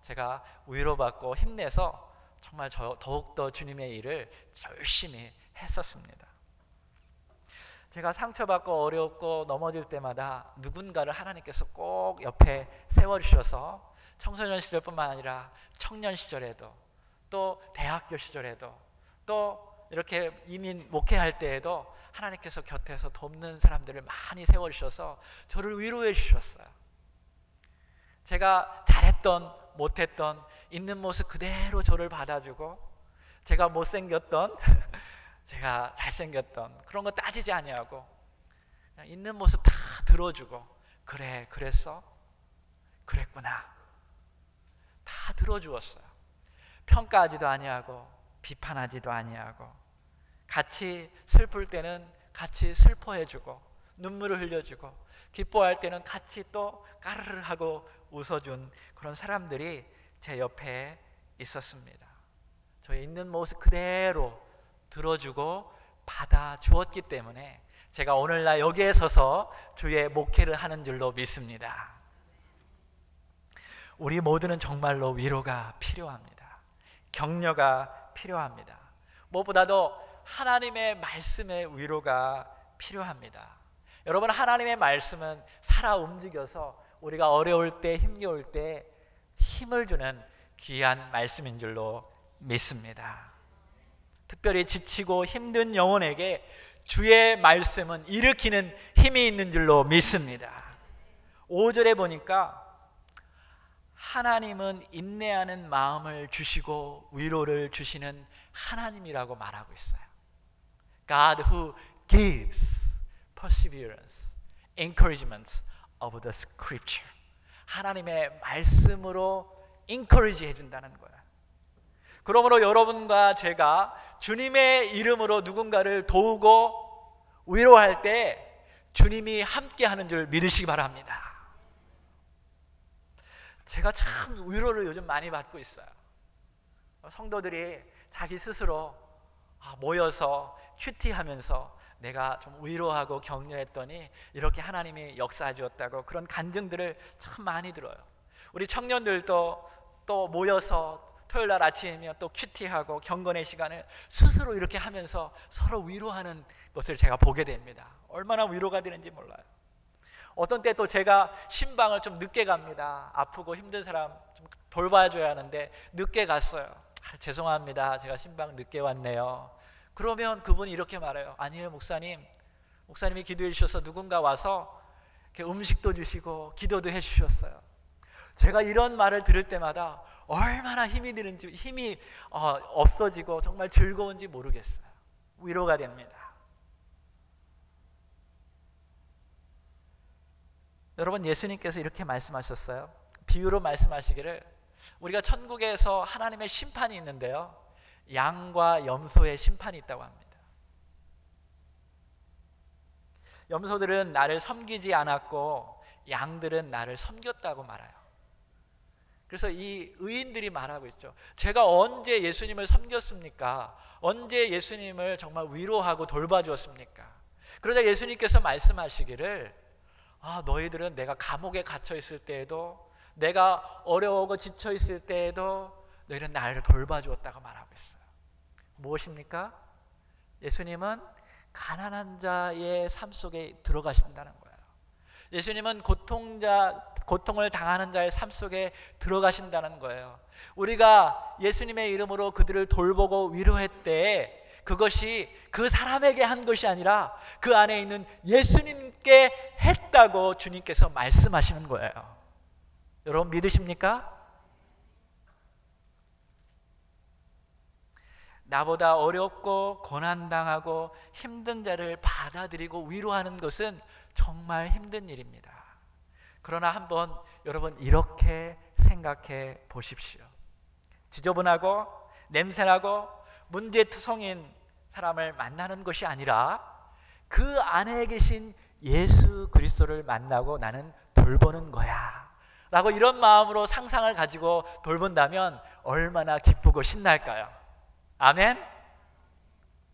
제가 위로받고 힘내서 정말 더욱더 주님의 일을 열심히 했었습니다. 제가 상처받고 어렵고 넘어질 때마다 누군가를 하나님께서 꼭 옆에 세워주셔서 청소년 시절뿐만 아니라 청년 시절에도, 또 대학교 시절에도, 또 이렇게 이민 목회할 때에도 하나님께서 곁에서 돕는 사람들을 많이 세워주셔서 저를 위로해 주셨어요. 제가 잘했던 못했던 있는 모습 그대로 저를 받아주고, 제가 못생겼던 제가 잘생겼던 그런 거 따지지 아니하고 그냥 있는 모습 다 들어주고, 그래 그랬어? 그랬구나. 다 들어주었어요. 평가하지도 아니하고 비판하지도 아니하고, 같이 슬플 때는 같이 슬퍼해주고 눈물을 흘려주고, 기뻐할 때는 같이 또 까르르 하고 웃어준 그런 사람들이 제 옆에 있었습니다. 저의 있는 모습 그대로 들어주고 받아주었기 때문에 제가 오늘날 여기에 서서 주의 목회를 하는 줄로 믿습니다. 우리 모두는 정말로 위로가 필요합니다. 격려가 필요합니다. 무엇보다도 하나님의 말씀의 위로가 필요합니다. 여러분, 하나님의 말씀은 살아 움직여서 우리가 어려울 때, 힘겨울 때 힘을 주는 귀한 말씀인 줄로 믿습니다. 특별히 지치고 힘든 영혼에게 주의 말씀은 일으키는 힘이 있는 줄로 믿습니다. 5절에 보니까 하나님은 인내하는 마음을 주시고 위로를 주시는 하나님이라고 말하고 있어요. God who gives perseverance, encouragement of the scripture. 하나님의 말씀으로 encourage 해준다는 거예요. 그러므로 여러분과 제가 주님의 이름으로 누군가를 도우고 위로할 때 주님이 함께하는 줄 믿으시기 바랍니다. 제가 참 위로를 요즘 많이 받고 있어요. 성도들이 자기 스스로 모여서 큐티하면서 내가 좀 위로하고 격려했더니 이렇게 하나님이 역사해 주었다고, 그런 간증들을 참 많이 들어요. 우리 청년들도 또 모여서 토요일날 아침이면 또 큐티하고 경건의 시간을 스스로 이렇게 하면서 서로 위로하는 것을 제가 보게 됩니다. 얼마나 위로가 되는지 몰라요. 어떤 때 또 제가 신방을 좀 늦게 갑니다. 아프고 힘든 사람 좀 돌봐줘야 하는데 늦게 갔어요. 죄송합니다, 제가 신방 늦게 왔네요. 그러면 그분이 이렇게 말해요. 아니에요 목사님이 기도해 주셔서 누군가 와서 이렇게 음식도 주시고 기도도 해 주셨어요. 제가 이런 말을 들을 때마다 얼마나 힘이 드는지, 힘이 없어지고 정말 즐거운지 모르겠어요. 위로가 됩니다. 여러분, 예수님께서 이렇게 말씀하셨어요. 비유로 말씀하시기를, 우리가 천국에서 하나님의 심판이 있는데요, 양과 염소의 심판이 있다고 합니다. 염소들은 나를 섬기지 않았고 양들은 나를 섬겼다고 말해요. 그래서 이 의인들이 말하고 있죠. 제가 언제 예수님을 섬겼습니까? 언제 예수님을 정말 위로하고 돌봐주었습니까? 그러자 예수님께서 말씀하시기를, 너희들은 내가 감옥에 갇혀 있을 때에도, 내가 어려워하고 지쳐 있을 때에도 너희는 나를 돌봐주었다고 말하고 있어요. 무엇입니까? 예수님은 가난한 자의 삶 속에 들어가신다는 거예요. 예수님은 고통을 당하는 자의 삶 속에 들어가신다는 거예요. 우리가 예수님의 이름으로 그들을 돌보고 위로했때 그것이 그 사람에게 한 것이 아니라 그 안에 있는 예수님께 했다고 주님께서 말씀하시는 거예요. 여러분 믿으십니까? 나보다 어렵고 고난당하고 힘든 자를 받아들이고 위로하는 것은 정말 힘든 일입니다. 그러나 한번 여러분 이렇게 생각해 보십시오. 지저분하고 냄새나고 문제투성인 사람을 만나는 것이 아니라 그 안에 계신 예수 그리스도를 만나고 나는 돌보는 거야 라고 이런 마음으로 상상을 가지고 돌본다면 얼마나 기쁘고 신날까요? 아멘?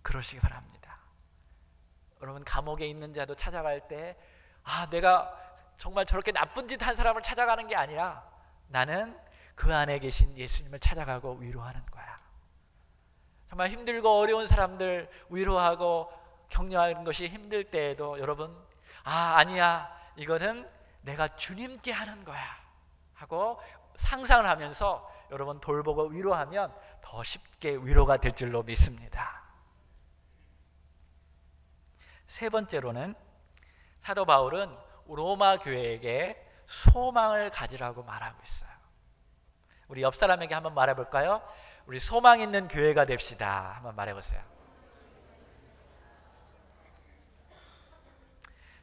그러시기 바랍니다. 여러분, 감옥에 있는 자도 찾아갈 때 내가 정말 저렇게 나쁜 짓 한 사람을 찾아가는 게 아니라 나는 그 안에 계신 예수님을 찾아가고 위로하는 거야. 정말 힘들고 어려운 사람들 위로하고 격려하는 것이 힘들 때에도 여러분, 아니야, 이거는 내가 주님께 하는 거야 하고 상상을 하면서 여러분 돌보고 위로하면 더 쉽게 위로가 될 줄로 믿습니다. 세 번째로는 사도 바울은 로마 교회에게 소망을 가지라고 말하고 있어요. 우리 옆 사람에게 한번 말해볼까요? 우리 소망 있는 교회가 됩시다. 한번 말해보세요.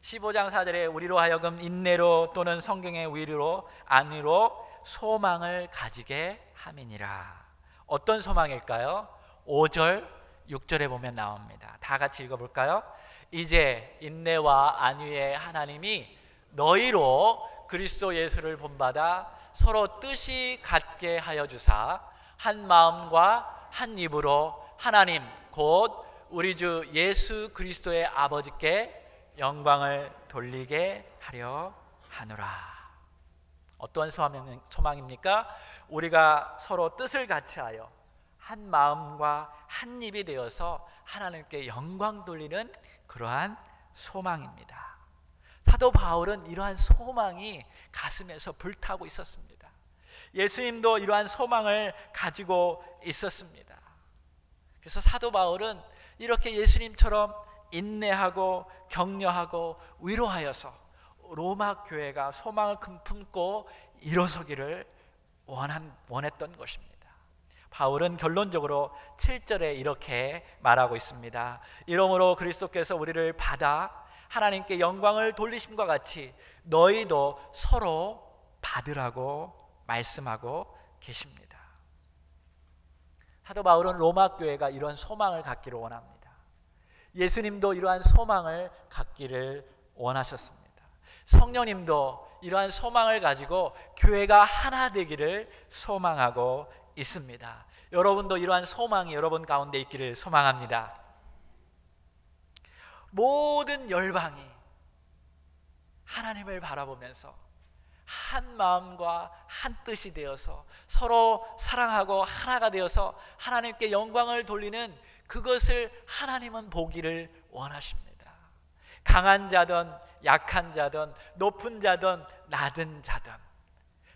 15장 4절에 우리로 하여금 인내로 또는 성경의 위로로 안위로 소망을 가지게 함이니라. 어떤 소망일까요? 5절 6절에 보면 나옵니다. 다 같이 읽어볼까요? 이제 인내와 안위의 하나님이 너희로 그리스도 예수를 본받아 서로 뜻이 같게 하여 주사 한 마음과 한 입으로 하나님 곧 우리 주 예수 그리스도의 아버지께 영광을 돌리게 하려 하노라. 어떤 소망입니까? 우리가 서로 뜻을 같이 하여 한 마음과 한 입이 되어서 하나님께 영광 돌리는 그러한 소망입니다. 사도 바울은 이러한 소망이 가슴에서 불타고 있었습니다. 예수님도 이러한 소망을 가지고 있었습니다. 그래서 사도 바울은 이렇게 예수님처럼 인내하고 격려하고 위로하여서 로마 교회가 소망을 품고 일어서기를 원했던 것입니다. 바울은 결론적으로 7절에 이렇게 말하고 있습니다. 이러므로 그리스도께서 우리를 받아 하나님께 영광을 돌리심과 같이 너희도 서로 받으라고 말씀하고 계십니다. 사도 바울은 로마 교회가 이런 소망을 갖기를 원합니다. 예수님도 이러한 소망을 갖기를 원하셨습니다. 성령님도 이러한 소망을 가지고 교회가 하나 되기를 소망하고 있습니다. 여러분도 이러한 소망이 여러분 가운데 있기를 소망합니다. 모든 열방이 하나님을 바라보면서 한 마음과 한 뜻이 되어서 서로 사랑하고 하나가 되어서 하나님께 영광을 돌리는 그것을 하나님은 보기를 원하십니다. 강한 자든 약한 자든 높은 자든 낮은 자든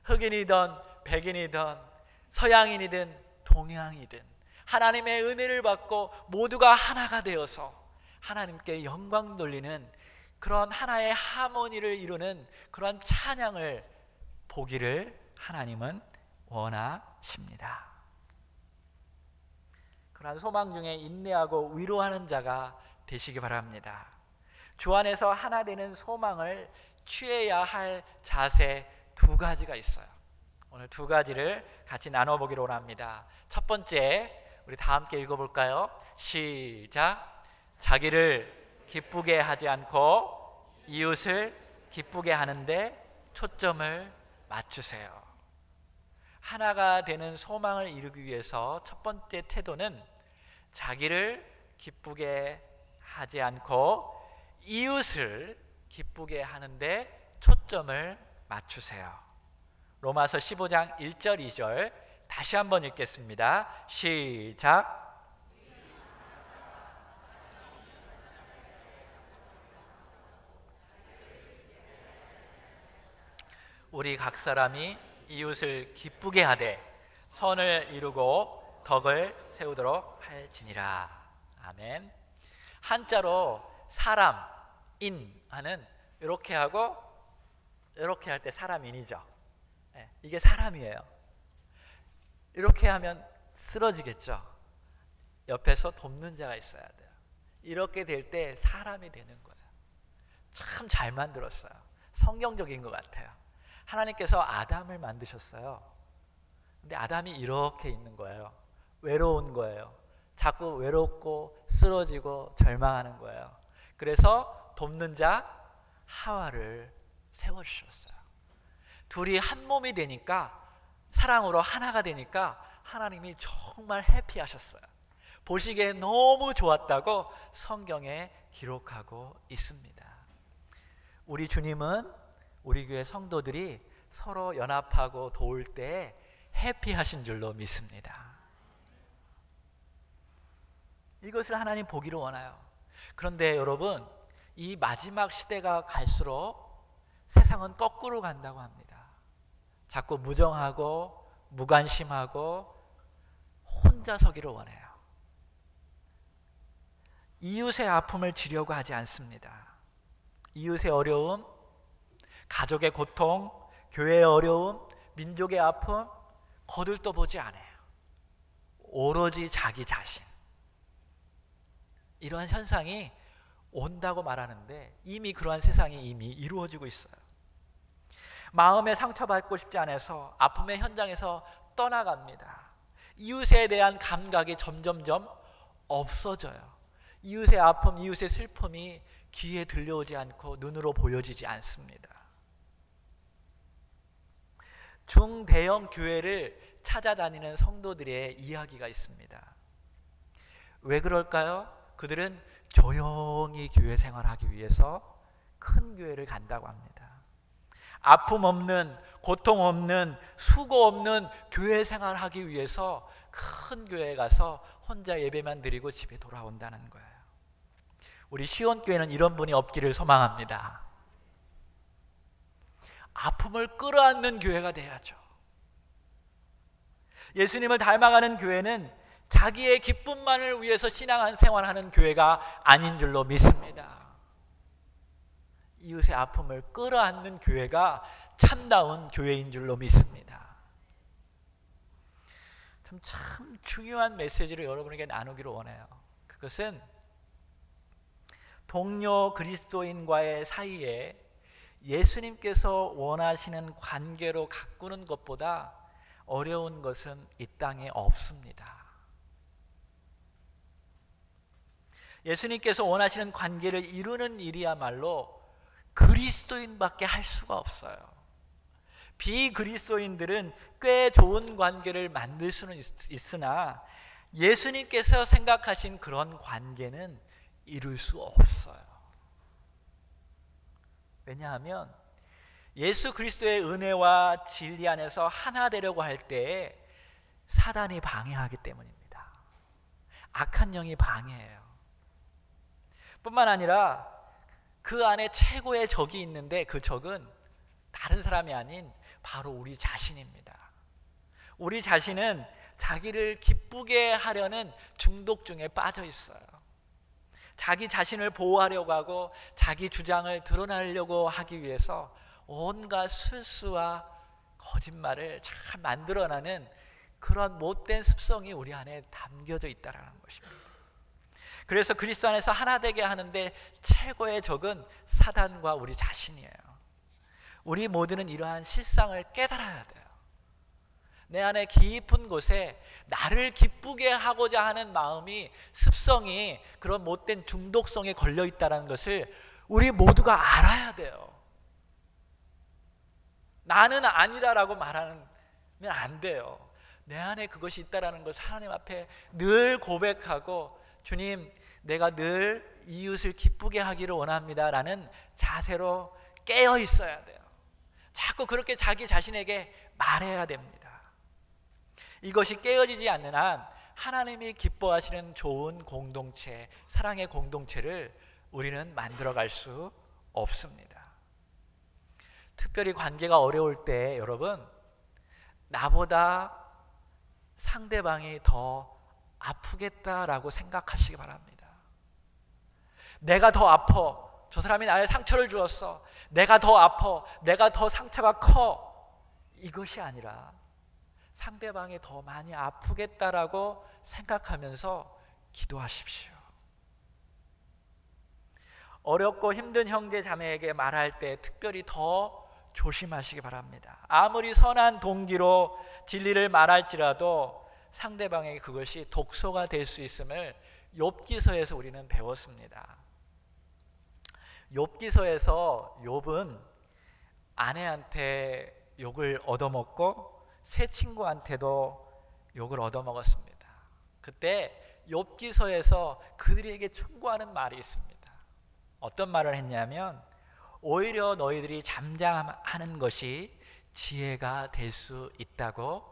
흑인이든 백인이든 서양인이든 동양이든 하나님의 은혜를 받고 모두가 하나가 되어서 하나님께 영광 돌리는 그런 하나의 하모니를 이루는 그런 찬양을 보기를 하나님은 원하십니다. 그러한 소망 중에 인내하고 위로하는 자가 되시기 바랍니다. 주 안에서 하나 되는 소망을 취해야 할 자세 두 가지가 있어요. 오늘 두 가지를 같이 나눠보기로 합니다. 첫 번째, 우리 다 함께 읽어볼까요? 시작. 자기를 기쁘게 하지 않고 이웃을 기쁘게 하는데 초점을 맞추세요. 하나가 되는 소망을 이루기 위해서 첫 번째 태도는 자기를 기쁘게 하지 않고 이웃을 기쁘게 하는데 초점을 맞추세요. 로마서 15장 1절 2절 다시 한번 읽겠습니다. 시작. 우리 각 사람이 이웃을 기쁘게 하되 선을 이루고 덕을 세우도록 할지니라. 아멘. 한자로 사람, 인 하는 이렇게 하고 이렇게 할 때 사람인이죠. 이게 사람이에요. 이렇게 하면 쓰러지겠죠. 옆에서 돕는 자가 있어야 돼요. 이렇게 될 때 사람이 되는 거예요. 참 잘 만들었어요. 성경적인 것 같아요. 하나님께서 아담을 만드셨어요. 근데 아담이 이렇게 있는 거예요. 외로운 거예요. 자꾸 외롭고 쓰러지고 절망하는 거예요. 그래서 돕는 자 하와를 세워주셨어요. 둘이 한 몸이 되니까 사랑으로 하나가 되니까 하나님이 정말 해피하셨어요. 보시기에 너무 좋았다고 성경에 기록하고 있습니다. 우리 주님은 우리 교회 성도들이 서로 연합하고 도울 때 해피하신 줄로 믿습니다. 이것을 하나님 보기를 원해요. 그런데 여러분, 이 마지막 시대가 갈수록 세상은 거꾸로 간다고 합니다. 자꾸 무정하고 무관심하고 혼자 서기를 원해요. 이웃의 아픔을 지려고 하지 않습니다. 이웃의 어려움, 가족의 고통, 교회의 어려움, 민족의 아픔 거들떠보지 않아요. 오로지 자기 자신. 이러한 현상이 온다고 말하는데 이미 그러한 세상이 이미 이루어지고 있어요. 마음에 상처받고 싶지 않아서 아픔의 현장에서 떠나갑니다. 이웃에 대한 감각이 점점점 없어져요. 이웃의 아픔, 이웃의 슬픔이 귀에 들려오지 않고 눈으로 보여지지 않습니다. 중대형 교회를 찾아다니는 성도들의 이야기가 있습니다. 왜 그럴까요? 그들은 조용히 교회 생활하기 위해서 큰 교회를 간다고 합니다. 아픔 없는, 고통 없는, 수고 없는 교회 생활하기 위해서 큰 교회에 가서 혼자 예배만 드리고 집에 돌아온다는 거예요. 우리 시온교회는 이런 분이 없기를 소망합니다. 아픔을 끌어안는 교회가 돼야죠. 예수님을 닮아가는 교회는 자기의 기쁨만을 위해서 신앙 생활하는 교회가 아닌 줄로 믿습니다. 이웃의 아픔을 끌어안는 교회가 참다운 교회인 줄로 믿습니다. 참 중요한 메시지를 여러분에게 나누기를 원해요. 그것은 동료 그리스도인과의 사이에 예수님께서 원하시는 관계로 가꾸는 것보다 어려운 것은 이 땅에 없습니다. 예수님께서 원하시는 관계를 이루는 일이야말로 그리스도인밖에 할 수가 없어요. 비그리스도인들은 꽤 좋은 관계를 만들 수는 있으나 예수님께서 생각하신 그런 관계는 이룰 수 없어요. 왜냐하면 예수 그리스도의 은혜와 진리 안에서 하나 되려고 할 때에 사단이 방해하기 때문입니다. 악한 영이 방해해요. 뿐만 아니라 그 안에 최고의 적이 있는데 그 적은 다른 사람이 아닌 바로 우리 자신입니다. 우리 자신은 자기를 기쁘게 하려는 중독증에 빠져 있어요. 자기 자신을 보호하려고 하고 자기 주장을 드러내려고 하기 위해서 온갖 술수와 거짓말을 잘 만들어내는 그런 못된 습성이 우리 안에 담겨져 있다는 것입니다. 그래서 그리스도 안에서 하나 되게 하는데 최고의 적은 사단과 우리 자신이에요. 우리 모두는 이러한 실상을 깨달아야 돼요. 내 안에 깊은 곳에 나를 기쁘게 하고자 하는 마음이, 습성이, 그런 못된 중독성에 걸려 있다는 것을 우리 모두가 알아야 돼요. 나는 아니다라고 말하면 안 돼요. 내 안에 그것이 있다는 것을 하나님 앞에 늘 고백하고, 주님, 내가 늘 이웃을 기쁘게 하기를 원합니다 라는 자세로 깨어 있어야 돼요. 자꾸 그렇게 자기 자신에게 말해야 됩니다. 이것이 깨어지지 않는 한 하나님이 기뻐하시는 좋은 공동체, 사랑의 공동체를 우리는 만들어갈 수 없습니다. 특별히 관계가 어려울 때 여러분, 나보다 상대방이 더 아프겠다라고 생각하시기 바랍니다. 내가 더 아파, 저 사람이 나의 상처를 주었어, 내가 더 아파, 내가 더 상처가 커, 이것이 아니라 상대방이 더 많이 아프겠다라고 생각하면서 기도하십시오. 어렵고 힘든 형제 자매에게 말할 때 특별히 더 조심하시기 바랍니다. 아무리 선한 동기로 진리를 말할지라도 상대방에게 그것이 독소가 될 수 있음을 욥기서에서 우리는 배웠습니다. 욥기서에서 욥은 아내한테 욕을 얻어먹고 새 친구한테도 욕을 얻어먹었습니다. 그때 욥기서에서 그들에게 충고하는 말이 있습니다. 어떤 말을 했냐면, 오히려 너희들이 잠잠하는 것이 지혜가 될 수 있다고